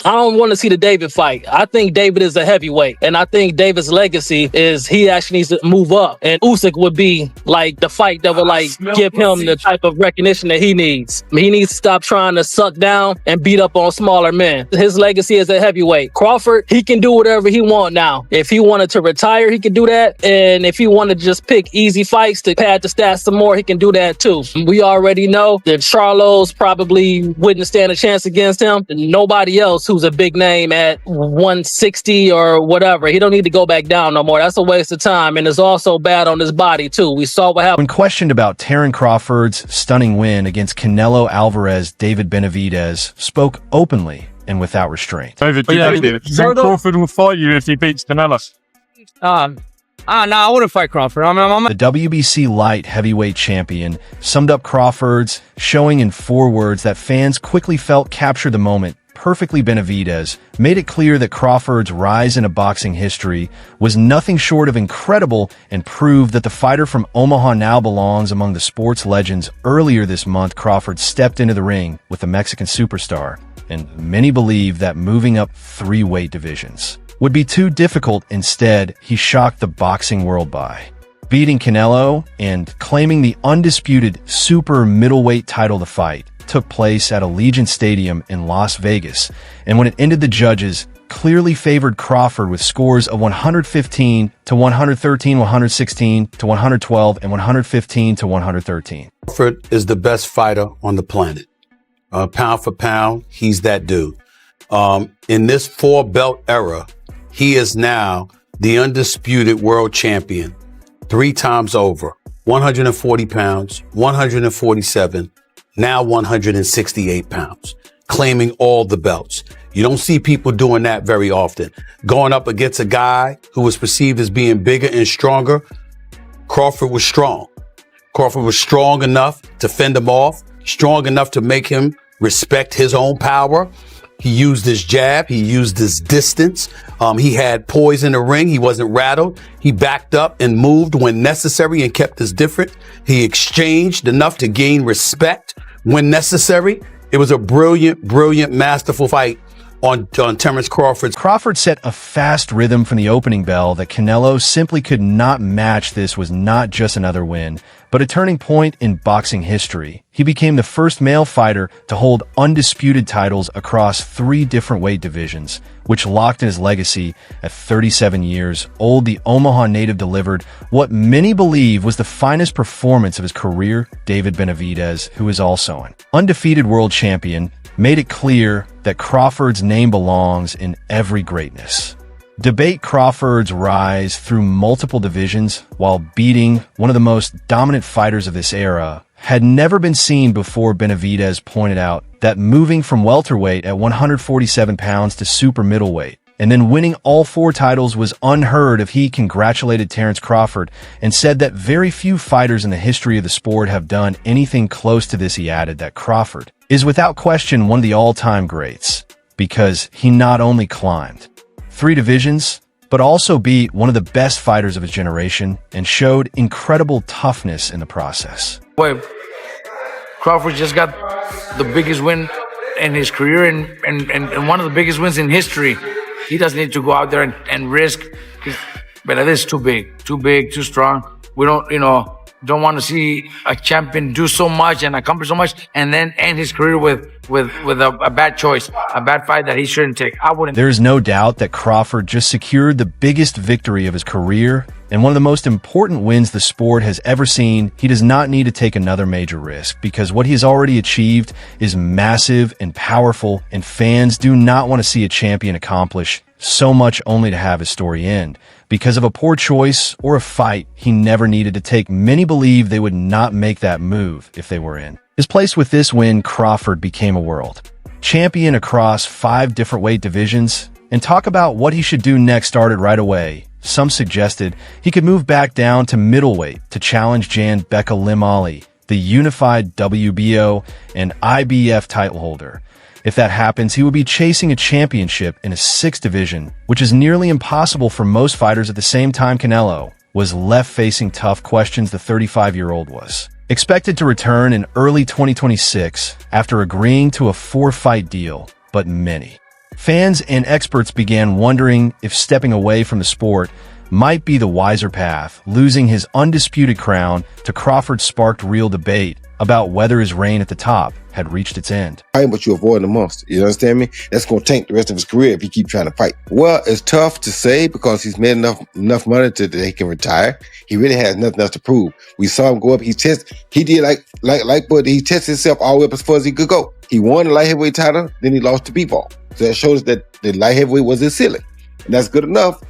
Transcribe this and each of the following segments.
I don't want to see the David fight. I think David is a heavyweight, and I think David's legacy is he actually needs to move up. And Usyk would be like the fight that would like give him the type of recognition that he needs. He needs to stop trying to suck down and beat up on smaller men. His legacy is a heavyweight. Crawford, he can do whatever he wants now. If he wanted to retire, he could do that. And if he wanted to just pick easy fights to pad the stats some more, he can do that too. We already know that Charlo's probably wouldn't stand a chance against him. Nobody else who's a big name at 160 or whatever. He don't need to go back down no more. That's a waste of time, and it's also bad on his body too. We saw what happened. When questioned about Terence Crawford's stunning win against Canelo Alvarez, David Benavidez spoke openly and without restraint. David, Crawford will fight you if he beats Canelo. No, I wouldn't fight Crawford. The WBC light heavyweight champion summed up Crawford's showing in 4 words that fans quickly felt captured the moment perfectly. Benavidez made it clear that Crawford's rise into boxing history was nothing short of incredible and proved that the fighter from Omaha now belongs among the sports legends. Earlier this month, Crawford stepped into the ring with the Mexican superstar, and many believe that moving up 3 weight divisions would be too difficult. Instead, he shocked the boxing world by beating Canelo and claiming the undisputed super middleweight title. The fight took place at Allegiant Stadium in Las Vegas, and when it ended, the judges clearly favored Crawford with scores of 115 to 113, 116 to 112, and 115 to 113. Crawford is the best fighter on the planet. Pound for pound, he's that dude. In this 4-belt era, he is now the undisputed world champion 3 times over. 140 pounds, 147, now 168 pounds, claiming all the belts. You don't see people doing that very often. Going up against a guy who was perceived as being bigger and stronger, Crawford was strong. Crawford was strong enough to fend him off, strong enough to make him respect his own power. He used his jab. He used his distance. He had poise in the ring. He wasn't rattled. He backed up and moved when necessary and kept us different. He exchanged enough to gain respect when necessary. It was a brilliant, brilliant, masterful fight on Terence Crawford. Crawford set a fast rhythm from the opening bell that Canelo simply could not match. This was not just another win, but a turning point in boxing history. He became the first male fighter to hold undisputed titles across 3 different weight divisions, which locked in his legacy. At 37 years old, the Omaha native delivered what many believe was the finest performance of his career. David Benavidez, who is also an undefeated world champion, made it clear that Crawford's name belongs in every greatness. Debate Crawford's rise through multiple divisions while beating one of the most dominant fighters of this era had never been seen before. Benavidez pointed out that moving from welterweight at 147 pounds to super middleweight and then winning all 4 titles was unheard of. He congratulated Terence Crawford and said that very few fighters in the history of the sport have done anything close to this. He added that Crawford is without question one of the all-time greats because he not only climbed 3 divisions, but also beat one of the best fighters of his generation and showed incredible toughness in the process. Boy, Crawford just got the biggest win in his career and one of the biggest wins in history. He doesn't need to go out there and risk. But that is too big, too strong. We don't want to see a champion do so much and accomplish so much and then end his career with a bad choice, a bad fight that he shouldn't take. I wouldn't. There's no doubt that Crawford just secured the biggest victory of his career and one of the most important wins the sport has ever seen. He does not need to take another major risk because what he has already achieved is massive and powerful, and fans do not want to see a champion accomplish so much only to have his story end because of a poor choice or a fight he never needed to take. Many believe they would not make that move if they were in his place. With this win, Crawford became a world champion across 5 different weight divisions, and talk about what he should do next started right away. Some suggested he could move back down to middleweight to challenge Jan Becca Lim Ali, the unified WBO and IBF title holder. If that happens, he would be chasing a championship in a 6th division, which is nearly impossible for most fighters. At the same time, Canelo was left facing tough questions. The 35-year-old was expected to return in early 2026 after agreeing to a 4-fight deal, but many Fans and experts began wondering if stepping away from the sport might be the wiser path. Losing his undisputed crown to Crawford sparked real debate about whether his reign at the top had reached its end. But you avoid the monster. You understand me? That's going to tank the rest of his career if he keep trying to fight. Well, it's tough to say because he's made enough money that he can retire. He really has nothing else to prove. We saw him go up. He did but he tested himself all the way up as far as he could go. He won the light heavyweight title, then he lost to B-Ball. So that shows that the light heavyweight was his ceiling. And that's good enough.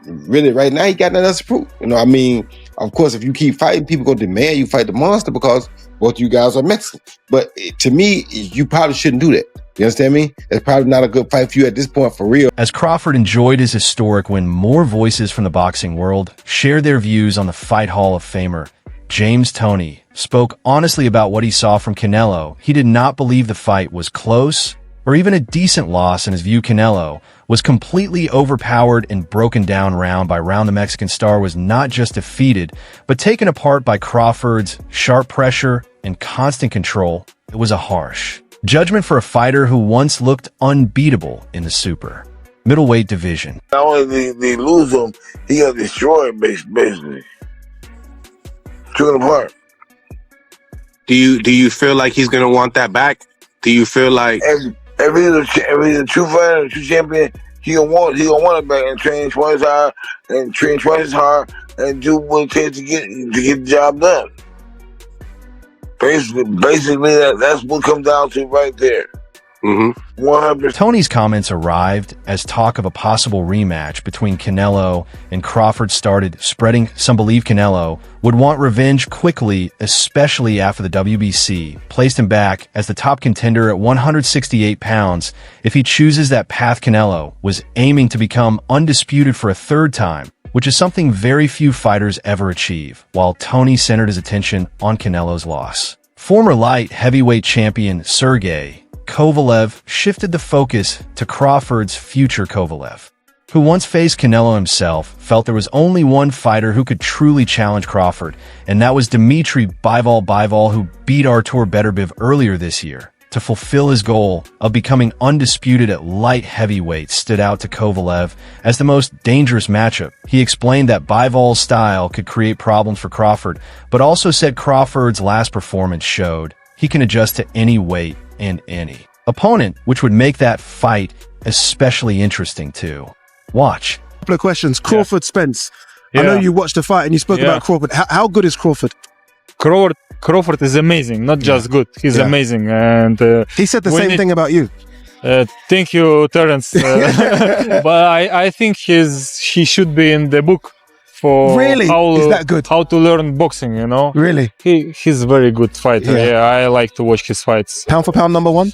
Really, right now, he got nothing else to prove. You know, I mean, of course, if you keep fighting, people going to demand you fight the monster because both of you guys are Mexican. But to me, you probably shouldn't do that. You understand me? It's probably not a good fight for you at this point, for real. As Crawford enjoyed his historic win, more voices from the boxing world shared their views on the Fight Hall of Famer. James Toney spoke honestly about what he saw from Canelo. He did not believe the fight was close or even a decent loss. In his view, Canelo was completely overpowered and broken down round by round. The Mexican star was not just defeated, but taken apart by Crawford's sharp pressure and constant control. It was a harsh judgment for a fighter who once looked unbeatable in the super middleweight division. Not only did they lose him, he got destroyed basically. Took it apart. Do you feel like he's gonna want that back? Do you feel like if he's a true fighter, a true champion, he gonna want it back and train twice as hard and do what it takes to get the job done. Basically, that's what comes down to right there. 100%. Tony's comments arrived as talk of a possible rematch between Canelo and Crawford started spreading. Some believe Canelo would want revenge quickly, especially after the WBC placed him back as the top contender at 168 pounds. If he chooses that path, Canelo was aiming to become undisputed for a third time, which is something very few fighters ever achieve, while Tony centered his attention on Canelo's loss. Former light heavyweight champion Sergey Kovalev shifted the focus to Crawford's future. Kovalev, who once faced Canelo himself, felt there was only one fighter who could truly challenge Crawford, and that was Dmitry Bivol, who beat Artur Beterbiev earlier this year. To fulfill his goal of becoming undisputed at light heavyweight stood out to Kovalev as the most dangerous matchup. He explained that Bivol's style could create problems for Crawford, but also said Crawford's last performance showed he can adjust to any weight and any opponent, which would make that fight especially interesting to watch. Couple of questions. Crawford, Spence. I know you watched the fight and you spoke about Crawford. How good is Crawford? Crawford is amazing, not just good. He's amazing, and he said the same thing about you. Thank you, Terence. But I think he should be in the book for is that good? How to learn boxing. You know, really, he's a very good fighter. Yeah, I like to watch his fights. Pound for pound, number one.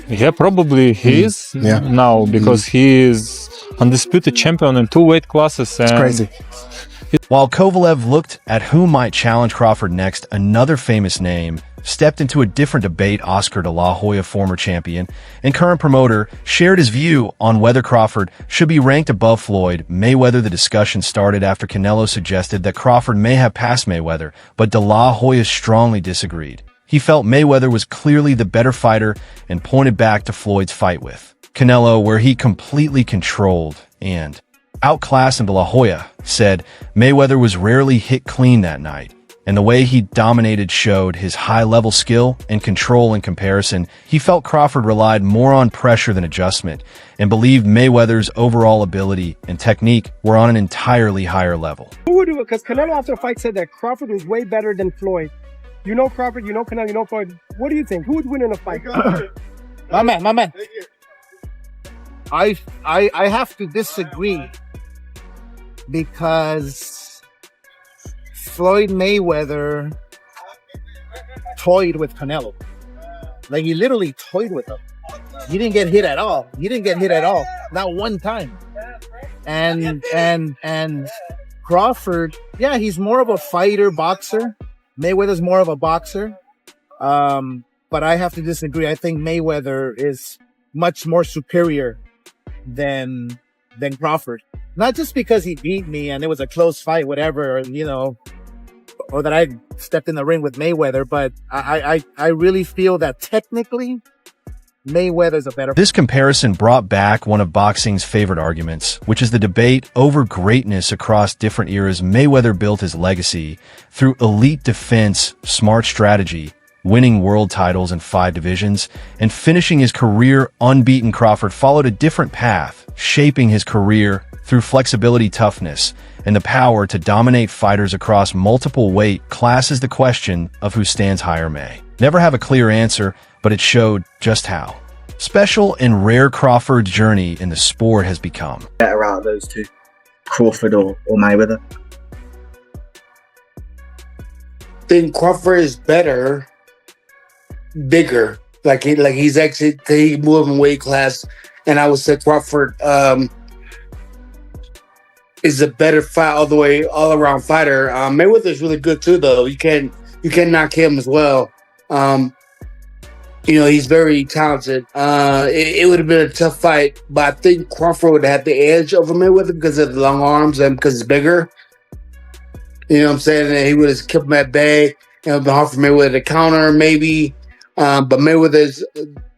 Yeah, probably he is now because he is undisputed champion in 2 weight classes. It's crazy. While Kovalev looked at who might challenge Crawford next, another famous name stepped into a different debate. Oscar de la Hoya, former champion and current promoter, shared his view on whether Crawford should be ranked above Floyd Mayweather. The discussion started after Canelo suggested that Crawford may have passed Mayweather, but de la Hoya strongly disagreed. He felt Mayweather was clearly the better fighter and pointed back to Floyd's fight with Canelo, where he completely controlled and outclassed him. De la Hoya said Mayweather was rarely hit clean that night, and the way he dominated showed his high-level skill and control. In comparison, he felt Crawford relied more on pressure than adjustment and believed Mayweather's overall ability and technique were on an entirely higher level. Who would do it? Because Canelo after the fight said that Crawford was way better than Floyd. You know Crawford, you know Canelo, you know Floyd. What do you think? Who would win in a fight? My man. I have to disagree because Floyd Mayweather toyed with Canelo. Like, he literally toyed with him. He didn't get hit at all. Not one time. And Crawford, yeah, he's more of a fighter, boxer. Mayweather's more of a boxer. But I have to disagree. I think Mayweather is much more superior than Crawford. Not just because he beat me and it was a close fight, whatever, you know, or that I stepped in the ring with Mayweather, but I really feel that technically Mayweather's a better. This comparison brought back one of boxing's favorite arguments, which is the debate over greatness across different eras. Mayweather built his legacy through elite defense, smart strategy, winning world titles in 5 divisions, and finishing his career unbeaten. Crawford followed a different path, shaping his career through flexibility, toughness, and the power to dominate fighters across multiple weight classes. The question of who stands higher may never have a clear answer, but it showed just how special and rare Crawford's journey in the sport has become. Better out of those two, Crawford or Mayweather? I think Crawford is better, bigger. Like he's actually he moved in weight class, and I would say Crawford is a better fight all around fighter. Mayweather is really good too, though. You can't knock him as well. He's very talented. It would have been a tough fight, but I think Crawford would have the edge over Mayweather because of the long arms and because he's bigger. You know what I'm saying? And he would have kept him at bay. It would have been hard for Mayweather to counter, maybe. But Mayweather's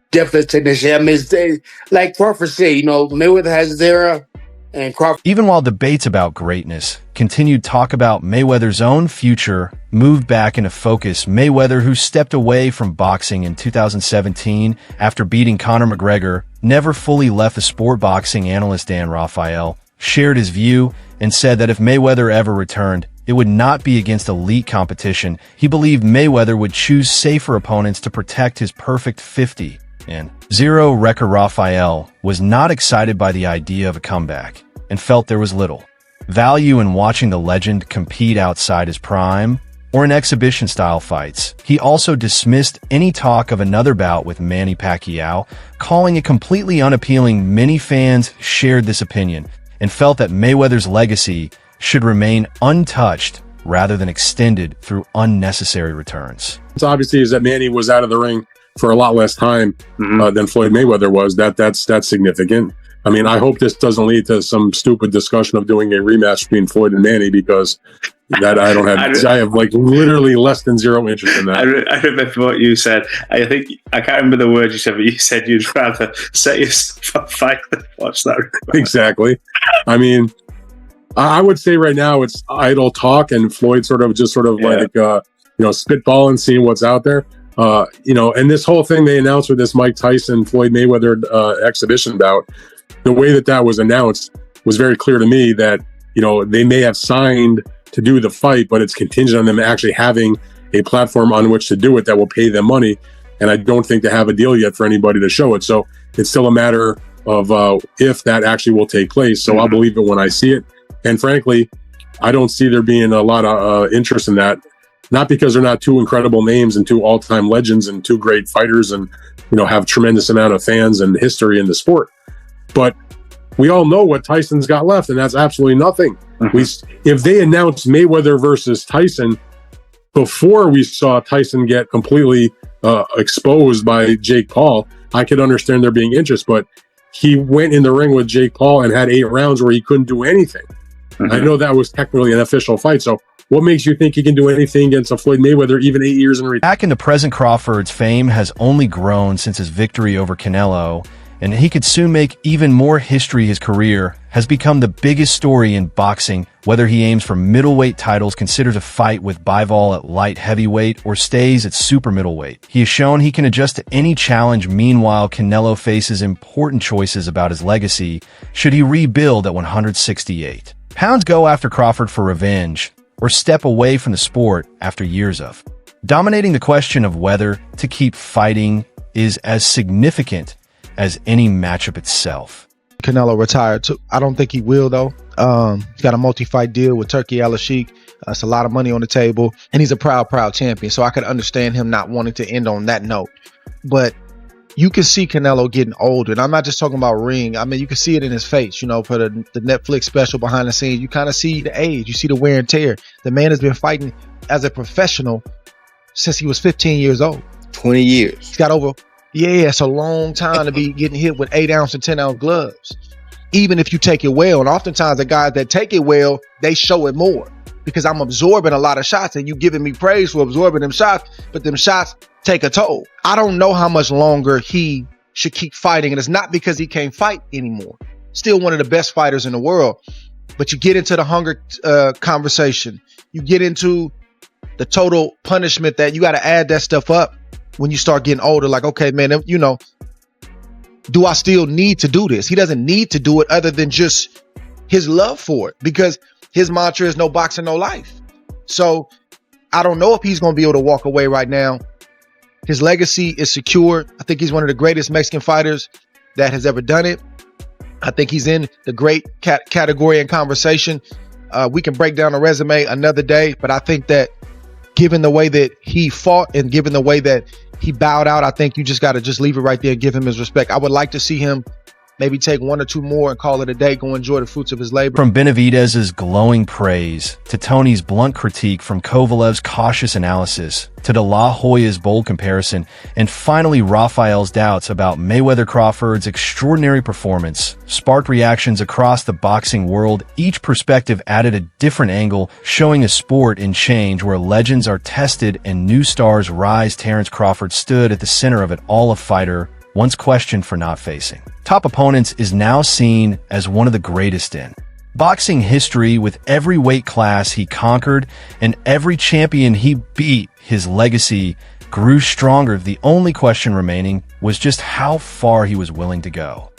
definitely a technician. I mean, like Crawford said, Mayweather has his era. And Crawford. Even while debates about greatness continued, talk about Mayweather's own future moved back into focus. Mayweather, who stepped away from boxing in 2017 after beating Conor McGregor, never fully left the sport. Boxing analyst Dan Raphael shared his view and said that if Mayweather ever returned, it would not be against elite competition. He believed Mayweather would choose safer opponents to protect his perfect 50 and 0 record. Raphael was not excited by the idea of a comeback and felt there was little value in watching the legend compete outside his prime or in exhibition-style fights. He also dismissed any talk of another bout with Manny Pacquiao, calling it completely unappealing. Many fans shared this opinion and felt that Mayweather's legacy should remain untouched rather than extended through unnecessary returns. It's obviously is that Manny was out of the ring for a lot less time than Floyd Mayweather was. That's significant. I mean, I hope this doesn't lead to some stupid discussion of doing a rematch between Floyd and Manny, because that I have like literally less than 0 interest in that. I remember what you said. I think I can't remember the words you said, but you said you'd rather set yourself up fight than watch that. Exactly. I mean, I would say right now it's idle talk, and Floyd sort of spitball and seeing what's out there. And this whole thing they announced with this Mike Tyson Floyd Mayweather exhibition bout, the way that was announced was very clear to me that they may have signed to do the fight, but it's contingent on them actually having a platform on which to do it that will pay them money. And I don't think they have a deal yet for anybody to show it. So it's still a matter of if that actually will take place. So I'll believe it when I see it. And frankly, I don't see there being a lot of interest in that. Not because they're not 2 incredible names and 2 all-time legends and 2 great fighters and, have tremendous amount of fans and history in the sport. But we all know what Tyson's got left, and that's absolutely nothing. If they announced Mayweather versus Tyson before we saw Tyson get completely exposed by Jake Paul, I could understand there being interest. But he went in the ring with Jake Paul and had 8 rounds where he couldn't do anything. I know that was technically an official fight, so what makes you think he can do anything against a Floyd Mayweather even 8 years in return? Back into present, Crawford's fame has only grown since his victory over Canelo, and he could soon make even more history. His career has become the biggest story in boxing, whether he aims for middleweight titles, considers a fight with Bivol at light heavyweight, or stays at super middleweight. He has shown he can adjust to any challenge. Meanwhile, Canelo faces important choices about his legacy. Should he rebuild at 168 pounds, go after Crawford for revenge, or step away from the sport after years of dominating? The question of whether to keep fighting is as significant as any matchup itself. Canelo retired too. I don't think he will, though. He's got a multi-fight deal with Turkey Al-Sheikh. It's a lot of money on the table, and he's a proud champion. So I could understand him not wanting to end on that note. But you can see Canelo getting older, and I'm not just talking about ring. I mean, you can see it in his face. For the Netflix special behind the scenes, you kind of see the age, you see the wear and tear. The man has been fighting as a professional since he was 15 years old. 20 years. He's got over. Yeah, it's a long time to be getting hit with 8-ounce and 10-ounce gloves, even if you take it well. And oftentimes the guys that take it well, they show it more, because I'm absorbing a lot of shots and you giving me praise for absorbing them shots, but them shots take a toll. I don't know how much longer he should keep fighting. And it's not because he can't fight anymore. Still one of the best fighters in the world. But you get into the hunger conversation. You get into the total punishment that you got to add that stuff up when you start getting older. Like, okay, man, you know, do I still need to do this? He doesn't need to do it other than just his love for it, because his mantra is no boxing, no life. So I don't know if he's going to be able to walk away right now. His legacy is secure. I think he's one of the greatest Mexican fighters that has ever done it. I think he's in the great category and conversation. We can break down a resume another day, but I think that given the way that he fought and given the way that he bowed out, I think you just got to just leave it right there and give him his respect. I would like to see him maybe take one or two more and call it a day, go enjoy the fruits of his labor. From Benavidez's glowing praise, to Tony's blunt critique, from Kovalev's cautious analysis, to De La Hoya's bold comparison, and finally Rafael's doubts about Mayweather-Crawford's extraordinary performance, sparked reactions across the boxing world. Each perspective added a different angle, showing a sport in change where legends are tested and new stars rise. Terence Crawford stood at the center of it all, a fighter once questioned for not facing top opponents is now seen as one of the greatest in boxing history. With every weight class he conquered and every champion he beat, his legacy grew stronger. The only question remaining was just how far he was willing to go.